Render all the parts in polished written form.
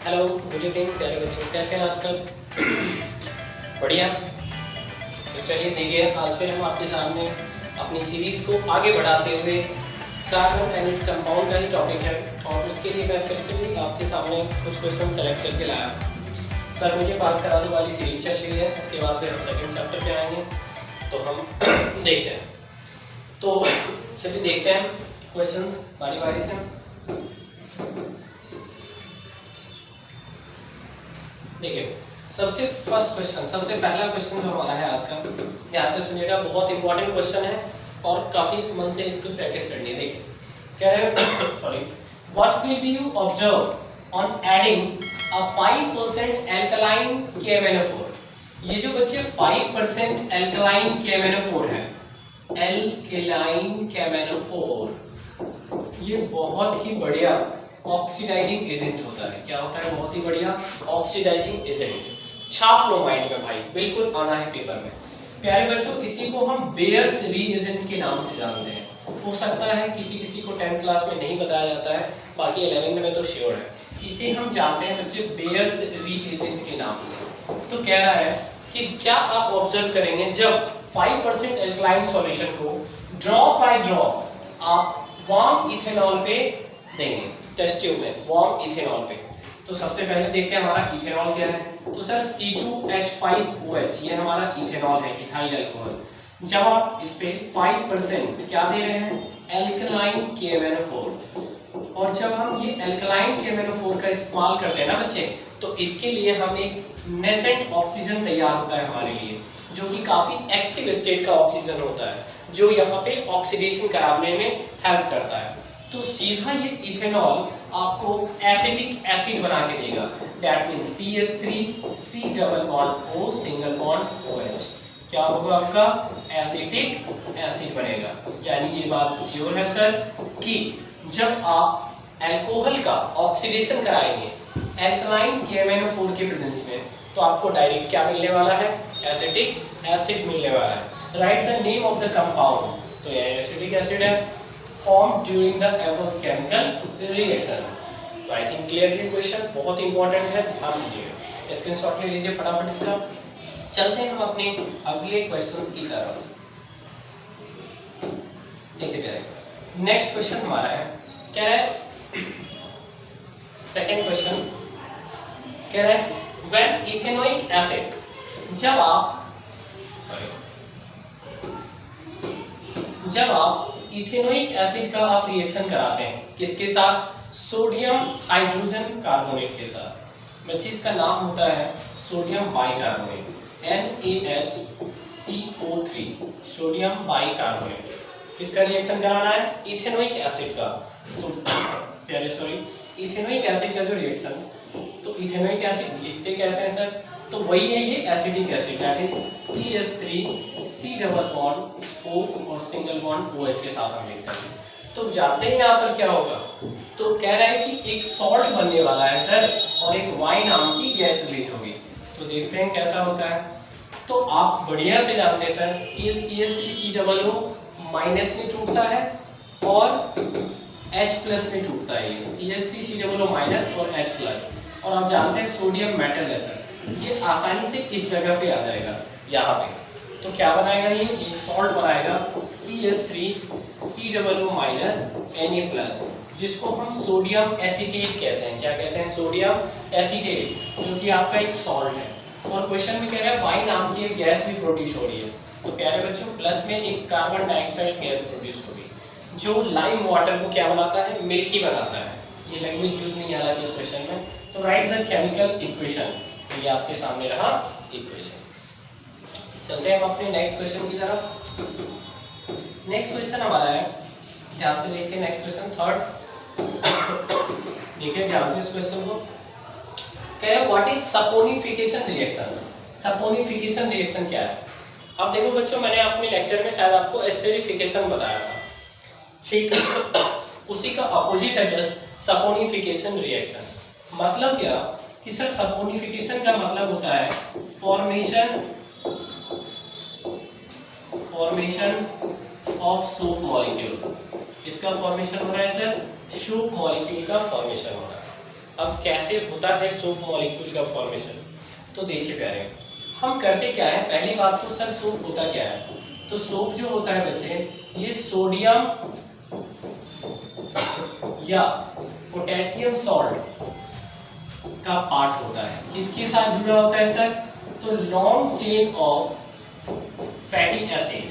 Hello, good evening प्यारे बच्चों, कैसे हैं आप सब? बढ़िया। तो चलिए देखिए, आज फिर हम आपके सामने अपनी सीरीज़ को आगे बढ़ाते हुए कार्बन एंड इट्स कंपाउंड का ही टॉपिक है, और उसके लिए मैं फिर से भी आपके सामने कुछ क्वेश्चन सेलेक्ट करके लाया। सर मुझे पास करा दो वाली सीरीज चल रही है, इसके बाद फिर हम सेकंड चैप्टर पे आएंगे, तो हम देखते हैं। तो चलिए देखते हैं क्वेश्चंस बारी बारी से। देखिए, सबसे फर्स्ट क्वेश्चन, सबसे पहला क्वेश्चन जो हमारा है आज का, ध्यान से सुनिएगा, बहुत इंपॉर्टेंट क्वेश्चन है और काफी मन से इसको प्रैक्टिस करनी है। देखिए कह रहे हैं sorry, what will be you observe on adding a 5% alkaline KMnO4। ये जो बच्चे 5% एल्कलाइन KMnO4 है, एल्कलाइन KMnO4, ये बहुत ही बढ़िया ऑक्सीडाइजिंग एजेंट होता है। क्या होता है? बहुत ही बढ़िया ऑक्सीडाइजिंग एजेंट। छाप लो माइंड में भाई, बिल्कुल आना है पेपर में। प्यारे बच्चों, इसी को हम बेयर्स रीएजेंट के नाम से जानते हैं। हो सकता है किसी किसी को 10th क्लास में नहीं बताया जाता है, बाकी 11th में तो श्योर है। इसे हम जानते हैं बच्चे बेयर्स रीएजेंट के नाम से। तो कह रहा है कि क्या आप ऑब्जर्व करेंगे, जब 5% एल्कलाइन सॉल्यूशन को ड्रॉप बाय ड्रॉप आप वार्म इथेनॉल पे देंगे, टेस्ट ट्यूब में वार्म इथेनॉल पे। तो सबसे पहले देखते हैं हमारा इथेनॉल क्या है। तो सर C2H5OH, ये हमारा इथेनॉल है, इथाइल अल्कोहल। जब आप इस पे 5% क्या दे रहे हैं, एल्कलाइन KMnO4, और जब हम ये एल्कलाइन KMnO4 का इस्तेमाल करते हैं ना बच्चे, तो इसके लिए हम एक नेसेंट ऑक्सीजन तैयार होता है हमारे लिए, जो कि काफी एक्टिव स्टेट का ऑक्सीजन होता है, जो यहाँ पे ऑक्सीडेशन कराने में हेल्प करता है। तो सीधा ये इथेनॉल आपको एसिटिक एसिड बना के देगा। That means CH3C double bond O single bond OH, क्या होगा आपका? एसिटिक एसिड बनेगा। यानी ये बात श्योर है सर कि जब आप अल्कोहल का ऑक्सीडेशन कराएंगे एल्कलाइन KMnO4 के प्रेजेंस में, तो आपको डायरेक्ट क्या मिलने वाला है? एसिटिक एसिड मिलने वाला है। Right the name of the compound. तो ये एसिटिक एसिड है, formed during the above chemical reaction। तो आई थिंक क्लियर है क्वेश्चन, बहुत इंपॉर्टेंट है, ध्यान दीजिएगा, स्क्रीनशॉट ले लीजिए फटाफट इसका। चलते हैं हम अपने अगले क्वेश्चंस की तरफ। देखिए प्यारे, नेक्स्ट क्वेश्चन हमारा है, कह रहा है सेकंड क्वेश्चन, कह रहा है व्हेन इथेनोइक एसिड, जब आप इथेनोइक एसिड का आप रिएक्शन कराते हैं, किसके साथ? सोडियम हाइड्रोजन कार्बोनेट के साथ। बच्चे इसका नाम होता है sodium bicarbonate, NaHCO3, sodium bicarbonate. किसका रिएक्शन कराना है? इथेनोइक एसिड का। तो प्यारे इथेनोइक एसिड का जो रिएक्शन, तो इथेनोइक एसिड लिखते कैसे हैं सर? तो वही है ये acetic acid, that is CH3C double bond O और सिंगल बॉन्ड OH के साथ हम लिखते हैं। तो जाते हैं यहाँ पर क्या होगा, तो कह रहा है कि एक सॉल्ट बनने वाला है सर, और एक Y नाम की गैस रिलीज होगी। तो देखते हैं कैसा होता है। तो आप बढ़िया से जानते हैं सर कि ये CH3C डबल O माइनस में टूटता है और H प्लस में टूटता है। ये CH3C डबल O माइनस और H प्लस, और आप जानते हैं सोडियम मेटल है सर, ये आसानी से इस जगह पे आ जाएगा यहाँ पे। तो क्या बनाएगा? ये एक सॉल्ट बनाएगा CH3C double O minus Na plus, जिसको हम सोडियम एसीटेट कहते हैं। क्या कहते हैं? सोडियम एसीटेट, जो कि आपका एक सॉल्ट है। और क्वेश्चन में कह रहा है Y नाम की एक गैस भी प्रोड्यूस हो रही है। तो प्यारे बच्चों, प्लस में एक कार्बन डाइऑक्साइड गैस प्रोड्यूस होगी, जो लाइम वाटर को क्या बनाता है? मिल्की बनाता है। ये लैंग्वेज यूज नहीं हालांकि इस क्वेश्चन में। तो राइट द केमिकल इक्वेशन। तो ये आपके सामने रहा इक्वेशन। चलते हैं हम अपने नेक्स्ट क्वेश्चन की तरफ। नेक्स्ट क्वेश्चन हमारा है, ध्यान से देखते हैं नेक्स्ट क्वेश्चन, थर्ड। देखिए ध्यान से इस क्वेश्चन को। कह रहे हैं what is saponification reaction. Saponification reaction क्या है? अब देखो बच्चों, मैंने अपने लेक्चर में शायद आपको एस्टेरिफिकेशन बताया था, ठीक? उसी का अपोजिट है जस्ट सपोनिफिकेशन रिएक्शन। मतलब क्या कि सर सपोनिफिकेशन का मतलब होता है फॉर्मेशन ऑफ सूप मॉलिक्यूल। इसका फॉर्मेशन हो रहा है सर, सूप मॉलिक्यूल का फॉर्मेशन हो रहा है। अब कैसे होता है सोप मॉलिक्यूल का फॉर्मेशन, तो देखिए प्यारे, हम करते क्या है, पहली बात तो सर सोप होता क्या है, तो सोप जो होता है बच्चे, ये सोडियम या पोटेशियम सॉल्ट का पार्ट होता है। किसके साथ जुड़ा होता है सर, तो long chain of fatty acid,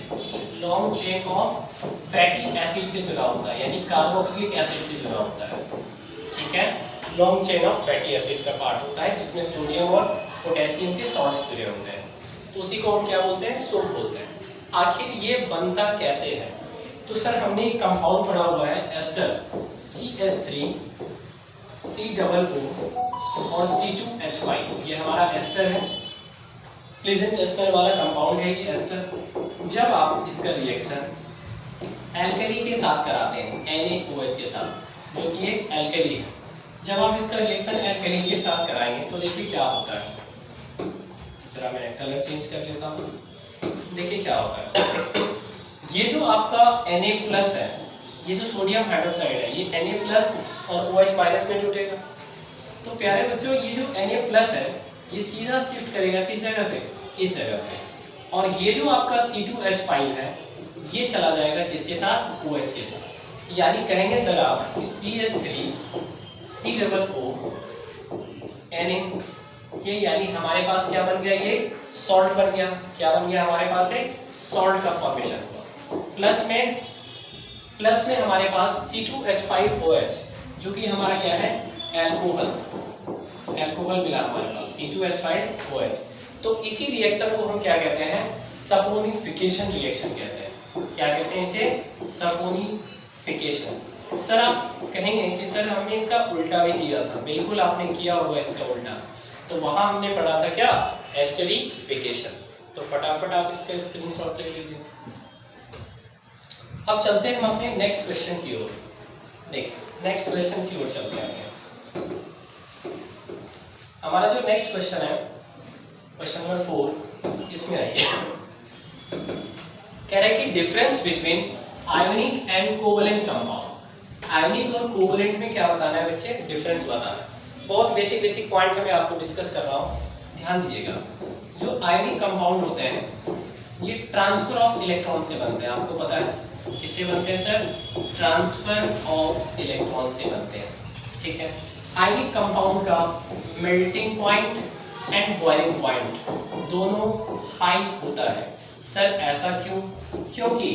long chain of fatty acid से जुड़ा होता है, यानी कार्बोक्सिलिक एसिड से जुड़ा होता है। ठीक है, long chain of fatty acid का पार्ट होता है जिसमें सोडियम और पोटेशियम के सॉल्ट जुड़े होते हैं, तो उसी को हम क्या बोलते हैं, सोप बोलते हैं। आखिर ये बनता कैसे है, तो सर हमने एक कंपाउंड पढ़ा हुआ है एस्टर, CH3 COO और C2H5, ये हमारा एस्टर है, प्लेजेंट एस्टर वाला कंपाउंड है ये एस्टर। जब आप इसका रिएक्शन एल्कली के साथ कराते हैं, NaOH के साथ, जो कि एक एल्कली है, जब आप इसका रिएक्शन एल्कली के साथ कराएंगे तो देखिए क्या होता है, जरा मैं कलर चेंज कर लेता हूँ, देखिए क्या होता है। ये जो आपका Na+ है, ये जो सोडियम हाइड्रोक्साइड है, ये Na+ और OH- में जुटेगा। तो प्यारे बच्चों, ये जो Na+ है ये सीधा शिफ्ट करेगा किस जगह पे, इस जगह पे, और ये जो आपका C2H5 है ये चला जाएगा किसके साथ, OH के साथ। यानी कहेंगे सर आप कि CH3 COO Na, ये यानी हमारे पास क्या बन गया, ये सॉल्ट बन गया। क्या बन गया, हमारे पास एक सॉल्ट का फॉर्मेशन हुआ। प्लस में हमारे पास C2H5OH, जो कि हमारा क्या है, एल्कोहल, एल्कोहल मिला हमारे पास C2H5OH। तो इसी रिएक्शन को हम क्या कहते हैं, सपोनिफिकेशन रिएक्शन कहते हैं। क्या कहते हैं इसे, सपोनिफिकेशन। सर आप कहेंगे कि सर हमने इसका उल्टा भी किया था, बिल्कुल आपने किया होगा इसका उल्टा, तो वहां हमने पढ़ा था क्या, एस्टरिफिकेशन। तो फटाफट आप इसका स्क्रीनशॉट ले लीजिए। अब चलते हैं हम अपने नेक्स्ट क्वेश्चन की ओर। देखिए नेक्स्ट क्वेश्चन की ओर चलते हैं। हमारा जो नेक्स्ट क्वेश्चन है, क्वेश्चन नंबर 4, इसमें आइए, कह रहा है कि difference between ionic and covalent compound. Ionic और कोवलेंट में क्या बताना है बच्चे, डिफरेंस बताना है। बहुत बेसिक पॉइंट में मैं आपको डिस्कस कर रहा हूँ, ध्यान दीजिएगा। जो आयोनिक कंपाउंड होते हैं ये ट्रांसफर ऑफ इलेक्ट्रॉन से बनते हैं, आपको पता है किससे बनते हैं सर, ट्रांसफर ऑफ इलेक्ट्रॉन से बनते हैं। ठीक है, आयोनिक कंपाउंड का melting point and boiling point दोनों हाई होता है। सर ऐसा क्यों, क्योंकि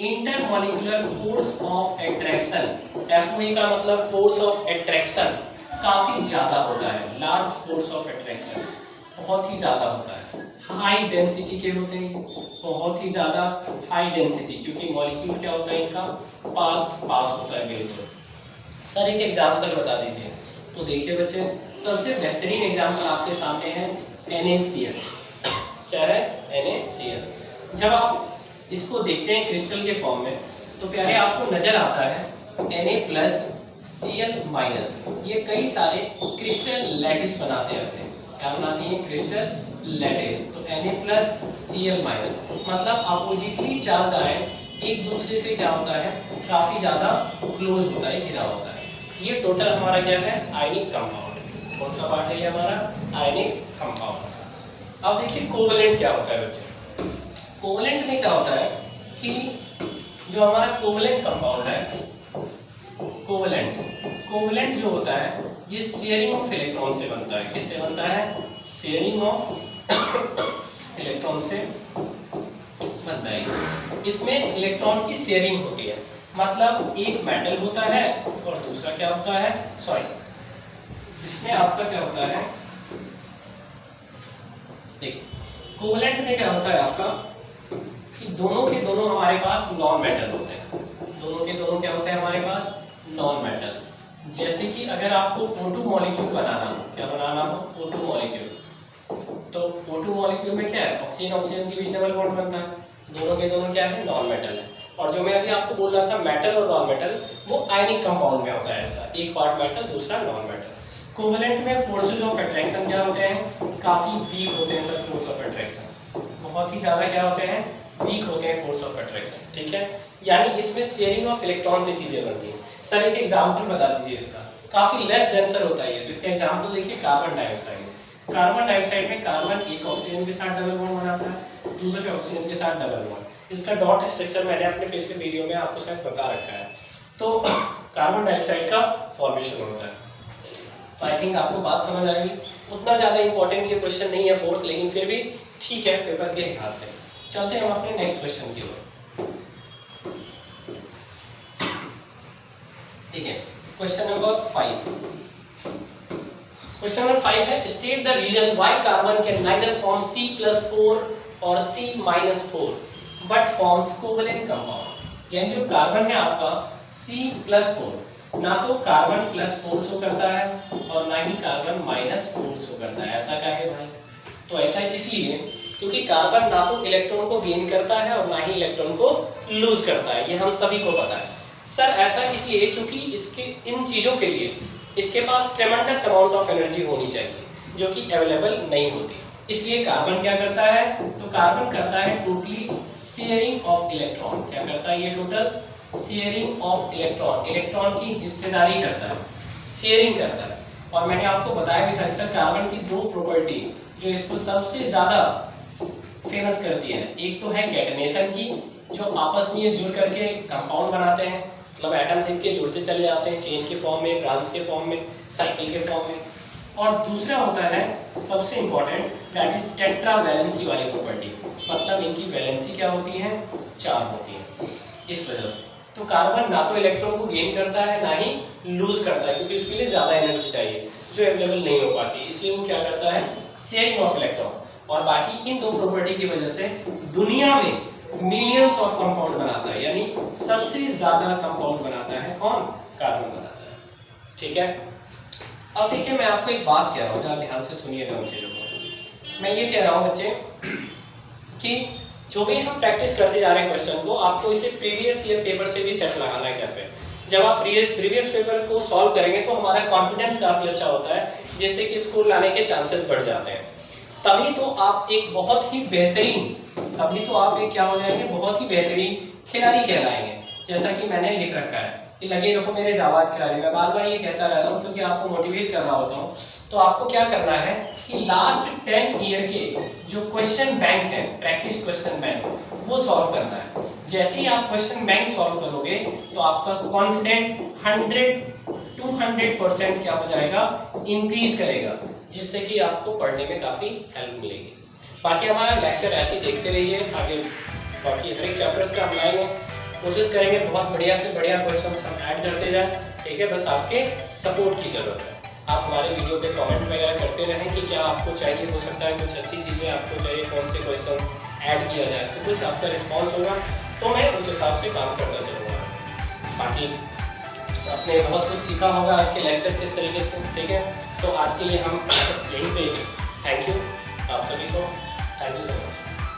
intermolecular force of attraction, FOA का मतलब फोर्स ऑफ अट्रैक्शन काफी ज्यादा होता है, लार्ज फोर्स ऑफ अट्रैक्शन बहुत ही ज्यादा होता है, हाई डेंसिटी के होते हैं, बहुत ही ज्यादा हाई डेंसिटी, क्योंकि मॉलिक्यूल क्या होता है इनका, पास होता है बिल्कुल। सर एक एग्जांपल बता दीजिए, तो देखिए बच्चे सबसे बेहतरीन एग्जांपल आपके सामने है NaCl। क्या है, NaCl। जब आप इसको देखते हैं क्रिस्टल के फॉर्म में तो प्यारे आपको नजर आता है Na+Cl-, ये कई सारे क्रिस्टल लैटिस बनाते हैं, क्या बनाती है, क्रिस्टल लैटिस। तो Na+Cl-, मतलब अपोजिटली चार्ज आयन एक दूसरे से क्या होता है, काफी ज्यादा क्लोज होता है, घिरा होता है। ये टोटल हमारा क्या है, आयनिक कंपाउंड। कौन सा पार्ट है ये हमारा, आयनिक कंपाउंड। अब देखिए कोवलेंट क्या होता है बच्चे। कोवलेंट में क्या होता है कि जो हमारा कोवलेंट कंपाउंड है, कोवलेंट जो होता है ये शेयरिंग ऑफ इलेक्ट्रॉन से बनता है। किससे बनता है, शेयरिंग ऑफ इलेक्ट्रॉन से बनता है। इसमें इलेक्ट्रॉन की शेयरिंग होती है, मतलब एक मेटल होता है और दूसरा क्या होता है, इसमें आपका क्या होता है, देखिए कोवलेंट में क्या होता है आपका कि दोनों के दोनों हमारे पास नॉन मेटल होते हैं, दोनों के दोनों क्या होते हैं हमारे पास, नॉन मेटल। जैसे कि अगर आपको O2 मॉलिक्यूल बनाना हो, क्या बनाना हो, O2 मॉलिक्यूल, तो O2 मॉलिक्यूल में क्या है, ऑक्सीजन ऑक्सीजन के बीच डबल बॉन्ड बनता है, दोनों के दोनों क्या है, नॉन मेटल है। और जो मैं अभी आपको बोल रहा था मेटल और नॉन मेटल, वो आयनिक कंपाउंड में होता है ऐसा, एक पार्ट मेटल दूसरा नॉन मेटल। कोवलेंट में फोर्सेस ऑफ अट्रैक्शन क्या होते हैं, काफी वीक होते हैं सर, फोर्स ऑफ अट्रैक्शन बहुत ही ज्यादा क्या होते हैं, वीक होते हैं फोर्स ऑफ अट्रैक्शन। ठीक है, यानी इसमें शेयरिंग ऑफ इलेक्ट्रॉन से चीजें बनती हैं। सर एक एग्जांपल बता दीजिए इसका, काफ़ी लेस डेंसर होता है ये। तो इसका एग्जाम्पल देखिए कार्बन डाइऑक्साइड। कार्बन डाइऑक्साइड में कार्बन एक ऑक्सीजन के साथ डबल बॉन्ड बनाता है, दूसरे ऑक्सीजन के साथ डबल बॉन्ड। इसका डॉट स्ट्रक्चर मैंने अपने पिछले वीडियो में आपको शायद बता रखा है। तो कार्बन डाइऑक्साइड का फॉर्मेशन होता है। तो आई थिंक आपको बात समझ आएगी। उतना ज़्यादा इंपॉर्टेंट ये क्वेश्चन नहीं है फोर्थ, लेकिन फिर भी ठीक है पेपर के लिहाज से। चलते हैं हम अपने नेक्स्ट क्वेश्चन की ओर। ठीक है, क्वेश्चन नंबर 5। क्वेश्चन नंबर 5 है, state the reason why carbon can neither form C+4 और C-4 but forms covalent compound. यानी जो कार्बन है आपका C+4 ना तो कार्बन +4 शो करता है और ना ही कार्बन -4 शो करता है। ऐसा क्या है भाई? तो ऐसा इसलिए क्योंकि कार्बन ना तो इलेक्ट्रॉन को गेन करता है और ना ही इलेक्ट्रॉन को लूज करता है। ये हम सभी को पता है। सर ऐसा इसलिए क्योंकि इसके इन चीज़ों के लिए इसके पास ट्रेमेंडस अमाउंट ऑफ एनर्जी होनी चाहिए जो कि अवेलेबल नहीं होती। इसलिए कार्बन क्या करता है? तो कार्बन करता है टोटली शेयरिंग ऑफ इलेक्ट्रॉन। क्या करता है ये? Total sharing of electron, electron की हिस्सेदारी करता है, शेयरिंग करता है। और मैंने आपको बताया भी था सर कार्बन की दो प्रॉपर्टी जो इसको सबसे ज़्यादा फेमस करती है। एक तो है कैटनेशन की, जो आपस में ये जुड़ करके कंपाउंड बनाते हैं, मतलब एटम्स इनके जुड़ते चले जाते हैं चेन के फॉर्म में, ब्रांच के फॉर्म में, साइकिल के फॉर्म में। और दूसरा होता है सबसे important, that is tetra valency वाली प्रॉपर्टी, मतलब इनकी वैलेंसी क्या होती है? 4 होती है। इस वजह से तो कार्बन ना तो इलेक्ट्रॉन को गेन करता है ना ही लूज करता है, क्योंकि उसके लिए ज़्यादा एनर्जी चाहिए जो अवेलेबल नहीं हो पाती। इसलिए वो क्या करता है? Sharing of electron. और बाकी इन दो प्रॉपर्टी की वजह से दुनिया में मिलियंस ऑफ कंपाउंड बनाता है, यानी सबसे ज़्यादा कंपाउंड बनाता है कौन? कार्बन बनाता है। ठीक है, अब देखिए मैं आपको एक बात कह रहा हूँ, जरा ध्यान से सुनिएगा उन चीज़ों को। मैं ये कह रहा हूँ बच्चे कि जो भी हम प्रैक्टिस करते जा रहे हैं क्वेश्चन को, आपको इसे प्रीवियस ईयर पेपर से भी सेट लगाना है घर पे। जब आप प्रीवियस पेपर को सॉल्व करेंगे तो हमारा कॉन्फिडेंस काफ़ी अच्छा होता है, जिससे कि स्कोर लाने के चांसेस बढ़ जाते हैं। तभी तो आप एक बहुत ही बेहतरीन, तभी तो आप एक क्या हो जाएंगे? बहुत ही बेहतरीन खिलाड़ी कहलाएंगे। जैसा कि मैंने लिख रखा है कि लगे रखो मेरे जाबाज खिलाड़ी। मैं बार बार ये कहता रहता हूँ क्योंकि आपको मोटिवेट कर रहा होता हूँ। तो आपको क्या करना है कि लास्ट 10 ईयर के जो क्वेश्चन बैंक है, प्रैक्टिस क्वेश्चन बैंक, वो सॉल्व करना है। जैसे ही आप क्वेश्चन बैंक सॉल्व करोगे तो आपका कॉन्फिडेंट 100-200% क्या हो जाएगा? इंक्रीज करेगा, जिससे कि आपको पढ़ने में काफ़ी हेल्प मिलेगी। बाकी हमारा लेक्चर ऐसे ही देखते रहिए आगे, बाकी हर एक चैप्टर्स का हम लाएंगे, कोशिश करेंगे बहुत बढ़िया से बढ़िया क्वेश्चंस हम ऐड करते जाएं। ठीक है, बस आपके सपोर्ट की ज़रूरत है। आप हमारे वीडियो पे कमेंट वगैरह करते रहें कि क्या आपको चाहिए, हो सकता है कुछ अच्छी चीज़ें आपको चाहिए, कौन से क्वेश्चंस ऐड किया जाए। तो कुछ आपका रिस्पॉन्स होगा तो मैं उस हिसाब से काम करता चलूँगा। बाकी आपने बहुत कुछ सीखा होगा आज के लेक्चर से इस तरीके से। ठीक है, तो आज के लिए हम यहीं पे थैंक यू आप सभी को, थैंक यू सो मच।